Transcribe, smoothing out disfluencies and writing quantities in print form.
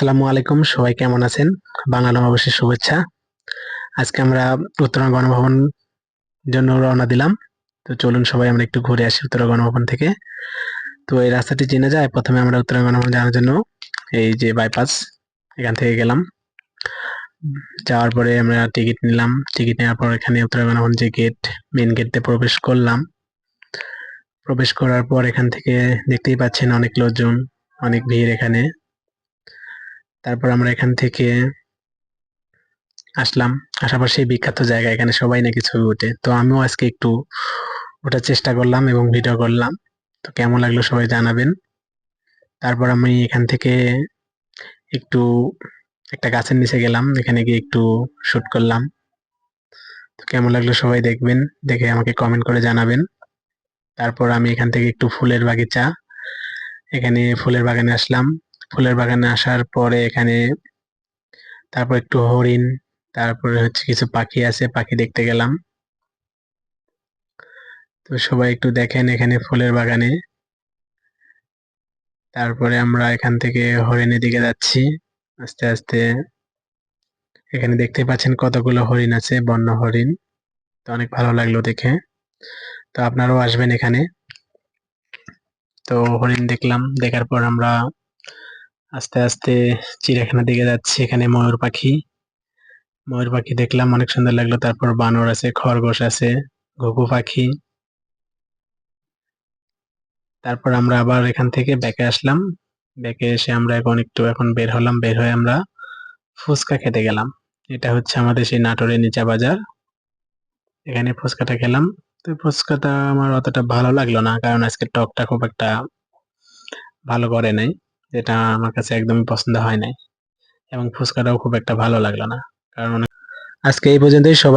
আসসালামু আলাইকুম, সবাই কেমন আছেন? বাংলা নববর্ষের শুভেচ্ছা। আজকে আমরা উত্তরা গণভবন জন্য রওনা দিলাম। তো চলুন সবাই আমরা একটু ঘুরে আসি উত্তরা গণভবন থেকে। তো এই রাস্তাটি চেনা যায়। প্রথমে আমরা উত্তরা গণভবন যাওয়ার জন্য এই যে বাইপাস, এখান থেকে গেলাম। যাওয়ার পরে আমরা টিকিট নিলাম। টিকিট নেওয়ার পর এখানে উত্তরা গণভবন যে গেট, মেইন গেট দিয়ে প্রবেশ করলাম। প্রবেশ করার পর এখান থেকে দেখতেই পাচ্ছেন অনেক লোকজন, অনেক ভিড় এখানে। তারপর আমরা এখান থেকে আসলাম। আসার পর সেই বিখ্যাত জায়গা, এখানে সবাই নাকি ছবি ওঠে। তো আমিও আজকে একটু ওঠার চেষ্টা করলাম এবং ভিডিও করলাম। তো কেমন লাগলো সবাই জানাবেন। তারপর আমি এখান থেকে একটু একটা গাছের নিচে গেলাম, এখানে গিয়ে একটু শুট করলাম। তো কেমন লাগলো সবাই দেখবেন, দেখে আমাকে কমেন্ট করে জানাবেন। তারপর আমি এখান থেকে একটু ফুলের বাগিচা, এখানে ফুলের বাগানে আসলাম। ফুলের বাগানে আসার পরে এখানে তারপর একটু হরিণ, তারপরে হচ্ছে কিছু পাখি আছে, পাখি দেখতে গেলাম। তো সবাই একটু দেখেন এখানে ফুলের বাগানে। তারপরে আমরা এখান থেকে হরিণের দিকে যাচ্ছি আস্তে আস্তে। এখানে দেখতে পাচ্ছেন কতগুলো হরিণ আছে, বন্য হরিণ। তো অনেক ভালো লাগলো দেখে। তো আপনারাও আসবেন এখানে। তো হরিণ দেখলাম, দেখার পর আমরা আস্তে আস্তে চিড়িয়াখানার দিকে যাচ্ছি। এখানে ময়ূর পাখি, ময়ূর পাখি দেখলাম, অনেক সুন্দর লাগলো। তারপর বানর আছে, খরগোশ আছে, ঘুঘু পাখি। তারপর আমরা আবার এখান থেকে ব্যাকে আসলাম। ব্যাকে এসে আমরা এখন বের হলাম। বের হয়ে আমরা ফুচকা খেতে গেলাম। এটা হচ্ছে আমাদের সেই নাটোরের নিচা বাজার। এখানে ফুচকাটা খেলাম। তো ফুচকাটা আমার অতটা ভালো লাগলো না, কারণ আজকে টকটা খুব একটা ভালো করে নাই, যেটা আমার কাছে একদমই পছন্দ হয় নাই। এবং ফুচকাটাও খুব একটা ভালো লাগলো না, কারণ আজকে এই পর্যন্তই। সবাই